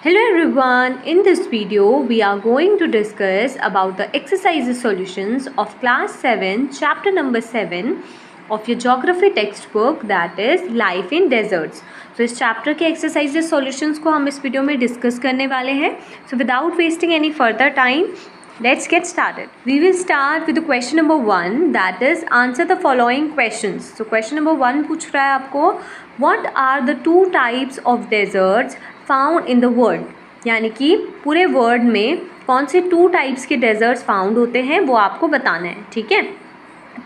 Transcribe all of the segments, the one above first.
Hello everyone, in this video we are going to discuss about the exercises solutions of class 7 chapter number 7 of your geography textbook, that is life in deserts. तो इस chapter के exercises solutions को हम इस video में discuss करने वाले हैं. So without wasting any further time, let's get started. We will start with the question number 1, that is answer the following questions. So question number 1 पूछ रहा है आपको, what are the two types of deserts found in the world? यानी कि पूरे world में कौन से 2 टाइप्स के डेजर्ट्स फाउंड होते हैं वो आपको बताना है. ठीक है,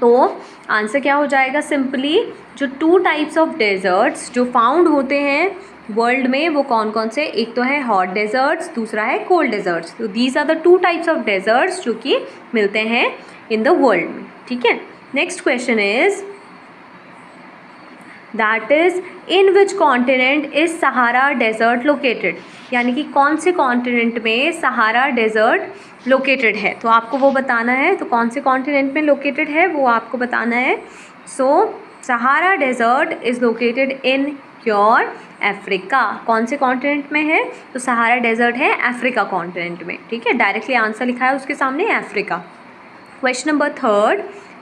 तो आंसर क्या हो जाएगा? सिंपली जो 2 टाइप्स ऑफ डेजर्ट्स जो फाउंड होते हैं वर्ल्ड में वो कौन कौन से, एक तो है हॉट डेजर्ट्स, दूसरा है कोल्ड डेजर्ट्स. तो these are the 2 types of deserts जो कि मिलते हैं इन द वर्ल्ड में. ठीक है, next question is that is in which continent is Sahara desert located. यानी कि कौन से कॉन्टिनेंट में सहारा डेजर्ट लोकेटेड है, तो आपको वो बताना है. तो कौन से कॉन्टिनेंट में लोकेटेड है वो आपको बताना है. So Sahara desert is located in your Africa. कौन से कॉन्टिनेंट में है? तो सहारा डेजर्ट है अफ्रीका कॉन्टिनेंट में. ठीक है, डायरेक्टली आंसर लिखा है उसके सामने Africa. Question number 3,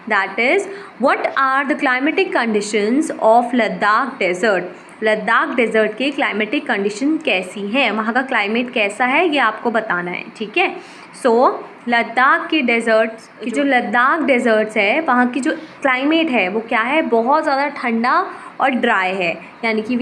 that is what are the climatic conditions of Ladakh desert. Ladakh desert की क्लाइमेटिक कंडीशन कैसी है, वहाँ का क्लाइमेट कैसा है, ये आपको बताना है. ठीक है, सो लद्दाख के डेजर्ट्स की जो लद्दाख डेजर्ट्स है वहाँ की जो क्लाइमेट है वो क्या है, बहुत ज़्यादा ठंडा और ड्राई है. यानी कि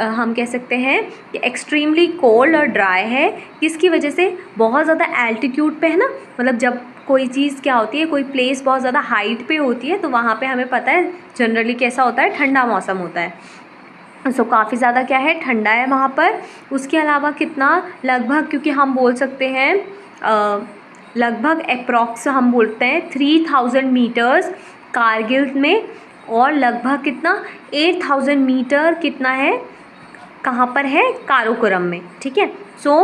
हम कह सकते हैं कि एक्सट्रीमली कोल्ड और ड्राई है. किसकी वजह से? बहुत ज़्यादा एल्टीट्यूड पे है ना. मतलब जब कोई चीज़ क्या होती है, कोई प्लेस बहुत ज़्यादा हाइट पे होती है तो वहाँ पे हमें पता है जनरली कैसा होता है, ठंडा मौसम होता है. सो काफ़ी ज़्यादा क्या है, ठंडा है वहाँ पर. उसके अलावा कितना, लगभग, क्योंकि हम बोल सकते हैं लगभग अप्रॉक्स हम बोलते हैं 3000 मीटर्स कारगिल में, और लगभग कितना 8000 मीटर कितना है, कहाँ पर है, काराकोरम में. ठीक है, सो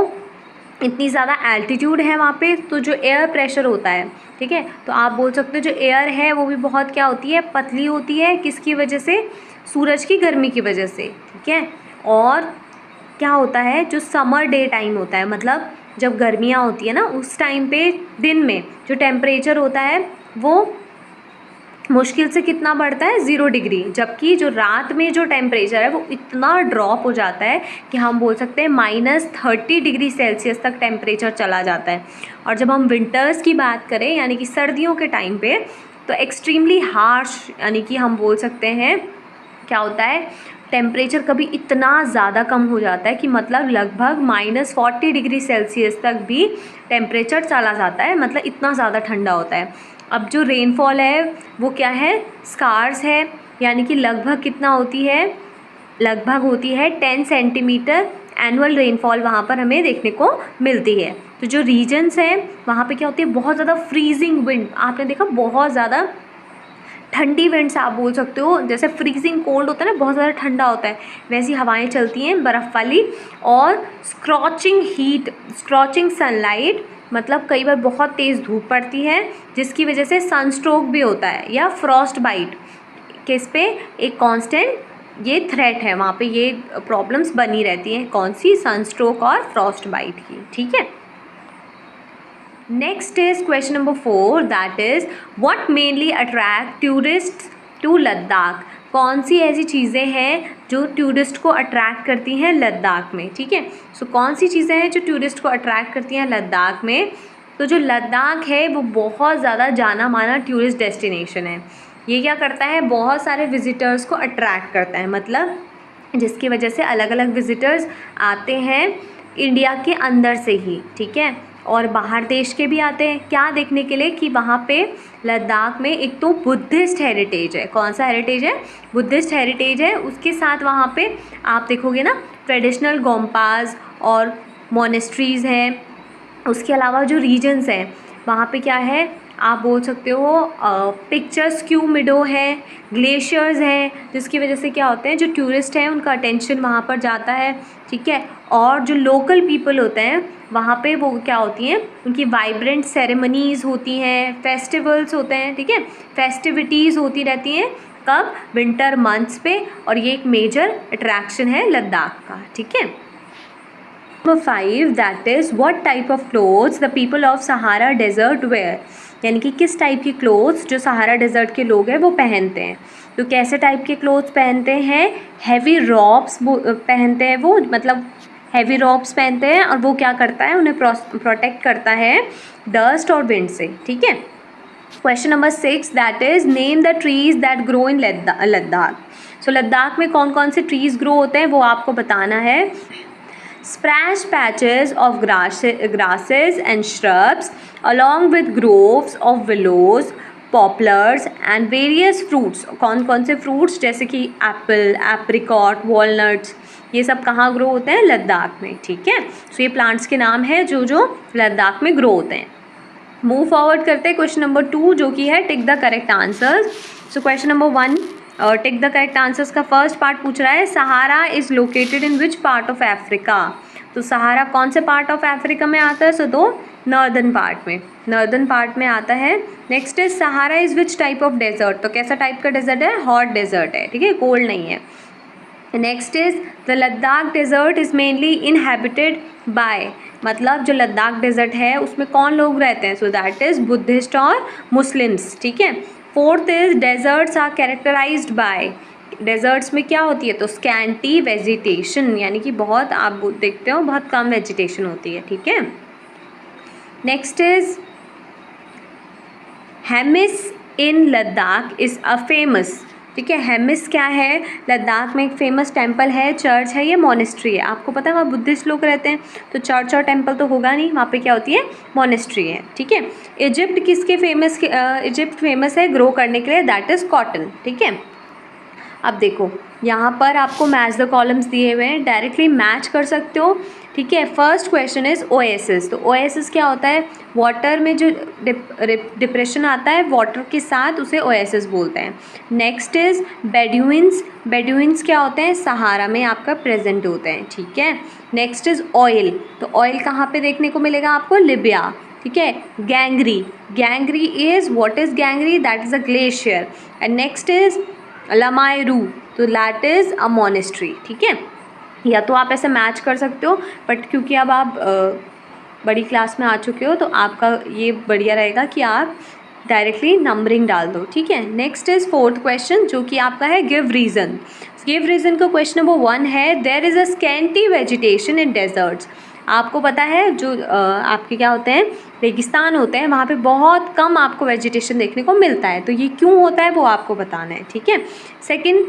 इतनी ज़्यादा एल्टीट्यूड है वहाँ पे. तो जो एयर प्रेशर होता है, ठीक है, तो आप बोल सकते हो जो एयर है वो भी बहुत क्या होती है, पतली होती है. किसकी वजह से? सूरज की गर्मी की वजह से. ठीक है, और क्या होता है, जो समर डे टाइम होता है, मतलब जब गर्मियाँ होती है ना उस टाइम पे दिन में जो टेम्परेचर होता है वो मुश्किल से कितना बढ़ता है, 0 डिग्री. जबकि जो रात में जो टेम्परेचर है वो इतना ड्रॉप हो जाता है कि हम बोल सकते हैं -30 डिग्री सेल्सियस तक टेम्परेचर चला जाता है. और जब हम विंटर्स की बात करें, यानी कि सर्दियों के टाइम पे, तो एक्सट्रीमली हार्श, यानी कि हम बोल सकते हैं क्या होता है, टेम्परेचर कभी इतना ज़्यादा कम हो जाता है कि मतलब लगभग -40 डिग्री सेल्सियस तक भी टेम्परेचर चला जाता है. मतलब इतना ज़्यादा ठंडा होता है. अब जो रेनफॉल है वो क्या है, स्कार्स है. यानी कि लगभग कितना होती है, लगभग होती है 10 सेंटीमीटर एनुअल रेनफॉल वहाँ पर हमें देखने को मिलती है. तो जो रीजन्स हैं वहाँ पे क्या होती है, बहुत ज़्यादा फ्रीजिंग विंड. आपने देखा बहुत ज़्यादा ठंडी विंड्स आप बोल सकते हो, जैसे फ्रीजिंग कोल्ड होता है ना, बहुत ज़्यादा ठंडा होता है, वैसी हवाएं चलती हैं बर्फ़ वाली. और स्क्रॉचिंग हीट, स्क्रॉचिंग सनलाइट, मतलब कई बार बहुत तेज़ धूप पड़ती है जिसकी वजह से सनस्ट्रोक भी होता है, या फ्रॉस्ट बाइट. किस पे? एक कांस्टेंट ये थ्रेट है वहाँ पे, ये प्रॉब्लम्स बनी रहती हैं. कौन सी? सनस्ट्रोक और फ्रॉस्ट बाइट की. ठीक है, next is question number 4, that is what mainly attract tourist to Ladakh. कौन सी ऐसी चीज़ें हैं जो टूरिस्ट को अट्रैक्ट करती हैं लद्दाख में. ठीक है, सो कौन सी चीज़ें हैं जो टूरिस्ट को अट्रैक्ट करती हैं लद्दाख में. तो जो लद्दाख है वो बहुत ज़्यादा जाना माना टूरिस्ट डेस्टिनेशन है. ये क्या करता है, बहुत सारे विजिटर्स को अट्रैक्ट करता है, मतलब जिसकी वजह से अलग अलग विजिटर्स आते हैं इंडिया के अंदर से ही. ठीक है, और बाहर देश के भी आते हैं. क्या देखने के लिए? कि वहाँ पे लद्दाख में एक तो बुद्धिस्ट हेरिटेज है. कौन सा हेरिटेज है? बुद्धिस्ट हेरिटेज है. उसके साथ वहाँ पे आप देखोगे ना ट्रेडिशनल गोम्पाज और मोनेस्ट्रीज़ हैं. उसके अलावा जो रीजन्स हैं वहाँ पे क्या है, आप बोल सकते हो पिक्चर्स क्यू मिडो है, ग्लेशियर्स हैं, जिसकी वजह से क्या होते हैं, जो टूरिस्ट हैं उनका अटेंशन वहाँ पर जाता है. ठीक है, और जो लोकल पीपल होते हैं वहाँ पे वो क्या होती हैं, उनकी वाइब्रेंट सेरेमनीज़ होती हैं, फेस्टिवल्स होते हैं. ठीक है, फेस्टिविटीज़ होती रहती हैं. कब? विंटर मंथ्स पे. और ये एक मेजर अट्रैक्शन है लद्दाख का. ठीक है, Number 5 that is what type of clothes the people of Sahara Desert wear, यानी कि किस टाइप की क्लोथ्स जो सहारा डेजर्ट के लोग हैं वो पहनते हैं। तो कैसे टाइप के क्लोथ्स पहनते हैं? हैवी रॉब्स पहनते हैं वो, मतलब हैवी रॉब्स पहनते हैं, और वो क्या करता है, उन्हें प्रोटेक्ट करता है डस्ट और विंड से। ठीक है। Question number 6 that is name the trees that grow in Ladakh. So Ladakh में कौन कौन से ट्रीज ग्रो होते हैं वो आपको बताना है। Sparse patches of grasses and shrubs along with groves of willows, poplars and various fruits। कौन कौन से फ्रूट्स, जैसे कि एप्पल, एप्रिकॉट, वॉलनट्स, ये सब कहाँ ग्रो होते हैं? लद्दाख में। ठीक है। सो ये प्लांट्स के नाम है जो जो लद्दाख में ग्रो होते हैं। मूव फॉरवर्ड करते हैं क्वेश्चन नंबर 2 जो कि है tick the correct answers. So question number 1 tick the correct answers का फर्स्ट पार्ट पूछ रहा है Sahara is located in which part of Africa. तो सहारा कौन से पार्ट ऑफ अफ्रीका में आता है? सो तो नॉर्दर्न पार्ट में, नॉर्दर्न पार्ट में आता है। Next is Sahara is which type of desert. तो कैसा टाइप का डेजर्ट है? हॉट डेजर्ट है। ठीक है, कोल्ड नहीं है। Next is the Ladakh desert is mainly inhabited by, मतलब जो लद्दाख डेजर्ट है उसमें कौन लोग रहते हैं? सो दैट इज़ बुद्धिस्ट और मुस्लिम्स। ठीक है। Fourth is deserts are characterised by, deserts में क्या होती है? तो स्कैंटी वेजिटेशन, यानी कि बहुत, आप देखते हो बहुत कम वेजिटेशन होती है। ठीक है। Next is Hemis in Ladakh is a famous. ठीक है, हेमिस क्या है? लद्दाख में एक फेमस टेम्पल है, चर्च है, ये मोनेस्ट्री है। आपको पता है वहाँ बुद्धिस्ट लोग रहते हैं, तो चर्च और टेम्पल तो होगा नहीं, वहाँ पे क्या होती है? मोनेस्ट्री है। ठीक है। इजिप्ट किसके फेमस, इजिप्ट फेमस है ग्रो करने के लिए, दैट इज़ कॉटन। ठीक है। अब देखो यहाँ पर आपको मैच द कॉलम्स दिए हुए हैं, डायरेक्टली मैच कर सकते हो। ठीक है। First question is oasis. तो ओएसिस क्या होता है? वाटर में जो डिप्रेशन आता है वाटर के साथ, उसे ओएसिस बोलते हैं। Next is बेडुइन्स। बेडुइन्स क्या होते हैं? सहारा में आपका प्रेजेंट होते हैं। ठीक है। Next is oil. तो ऑयल कहाँ पे देखने को मिलेगा आपको? लिबिया। ठीक है। Gangri. Gangri is, what is Gangri? That is a glacier. And next is Lamayuru, तो दैट इज़ अ मोनेस्ट्री। ठीक है। या तो आप ऐसे मैच कर सकते हो, बट क्योंकि अब आप बड़ी क्लास में आ चुके हो तो आपका ये बढ़िया रहेगा कि आप डायरेक्टली नंबरिंग डाल दो। ठीक है। नेक्स्ट इज़ फोर्थ क्वेश्चन जो कि आपका है गिव रीज़न। गिव रीज़न का क्वेश्चन नंबर 1 है there is a scanty vegetation in deserts. आपको पता है जो आपके क्या होते हैं, रेगिस्तान होते हैं, वहाँ पे बहुत कम आपको वेजिटेशन देखने को मिलता है। तो ये क्यों होता है वो आपको बताना है। ठीक है। सेकंड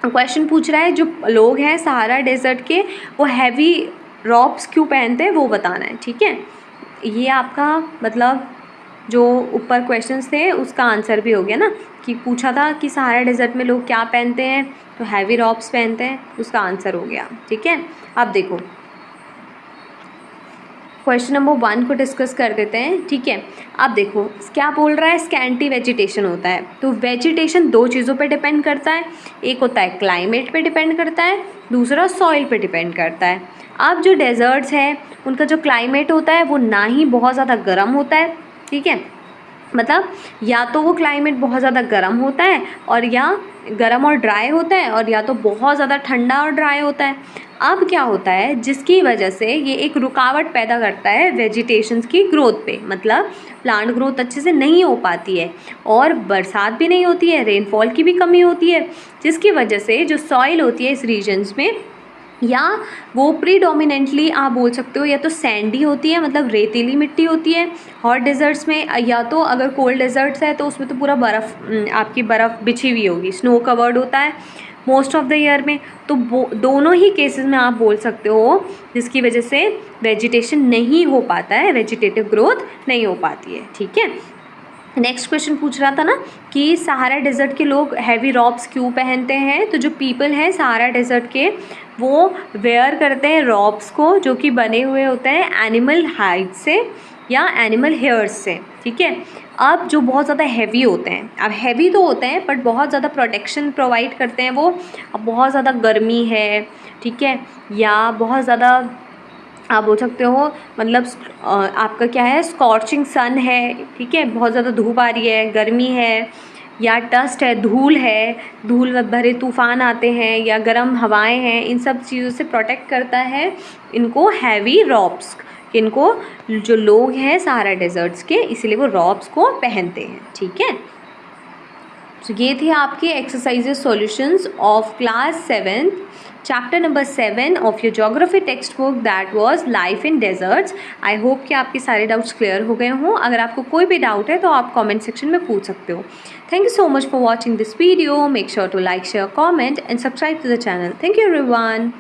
क्वेश्चन पूछ रहा है जो लोग हैं सहारा डेजर्ट के, वो हैवी रॉब्स क्यों पहनते हैं वो बताना है। ठीक है। ये आपका मतलब जो ऊपर क्वेश्चंस थे उसका आंसर भी हो गया ना, कि पूछा था कि सहारा डेजर्ट में लोग क्या पहनते हैं, तो हैवी रॉब्स पहनते हैं, उसका आंसर हो गया। ठीक है। अब देखो क्वेश्चन नंबर 1 को डिस्कस कर देते हैं। ठीक है। अब देखो क्या बोल रहा है, स्कैंटी वेजिटेशन होता है। तो वेजिटेशन 2 चीज़ों पे डिपेंड करता है, एक होता है क्लाइमेट पे डिपेंड करता है, दूसरा सॉइल पे डिपेंड करता है। अब जो डेजर्ट्स हैं उनका जो क्लाइमेट होता है वो ना ही बहुत ज़्यादा गर्म होता है, ठीक है, मतलब या तो वो क्लाइमेट बहुत ज़्यादा गर्म होता है और या गर्म और ड्राई होता है, और या तो बहुत ज़्यादा ठंडा और ड्राई होता है। अब क्या होता है जिसकी वजह से ये एक रुकावट पैदा करता है वेजिटेशंस की ग्रोथ पे, मतलब प्लांट ग्रोथ अच्छे से नहीं हो पाती है और बरसात भी नहीं होती है, रेनफॉल की भी कमी होती है, जिसकी वजह से जो सॉइल होती है इस रीजन्स में या वो प्रीडोमिनेंटली आप बोल सकते हो या तो सैंडी होती है, मतलब रेतीली मिट्टी होती है हॉट डेजर्ट्स में, या तो अगर कोल्ड डेजर्ट्स है तो उसमें तो पूरा बर्फ़ आपकी बर्फ़ बिछी हुई होगी, स्नो कवर्ड होता है मोस्ट ऑफ द ईयर में। तो दोनों ही केसेस में आप बोल सकते हो जिसकी वजह से वेजिटेशन नहीं हो पाता है, वेजिटेटिव ग्रोथ नहीं हो पाती है। ठीक है। नेक्स्ट क्वेश्चन पूछ रहा था ना कि सहारा डेजर्ट के लोग हैवी रॉब्स क्यों पहनते हैं। तो जो पीपल हैं सहारा डेजर्ट के वो वेयर करते हैं रॉब्स को जो कि बने हुए होते हैं एनिमल हाइड से या एनिमल हेयर्स से। ठीक है। अब जो बहुत ज़्यादा हैवी होते हैं, अब हैवी तो होते हैं बट बहुत ज़्यादा प्रोटेक्शन प्रोवाइड करते हैं वो। अब बहुत ज़्यादा गर्मी है, ठीक है, या बहुत ज़्यादा आप बोल सकते हो मतलब आपका क्या है स्कॉर्चिंग सन है, ठीक है, बहुत ज़्यादा धूप आ रही है, गर्मी है, या डस्ट है, धूल है, धूल भरे तूफ़ान आते हैं या गर्म हवाएं हैं, इन सब चीज़ों से प्रोटेक्ट करता है इनको हैवी रॉब्स। इनको जो लोग हैं सहारा डेजर्ट्स के, इसीलिए वो रॉब्स को पहनते हैं। ठीक है, तो ये थे आपके exercises solutions of class 7th chapter number 7 of your geography text book, that was life in desserts. I hope कि आपके सारे डाउट्स क्लियर हो गए हों। अगर आपको कोई भी डाउट है तो आप कमेंट सेक्शन में पूछ सकते हो। Thank you so much for watching this video. Make sure to like, share, comment and subscribe to the channel. Thank you everyone.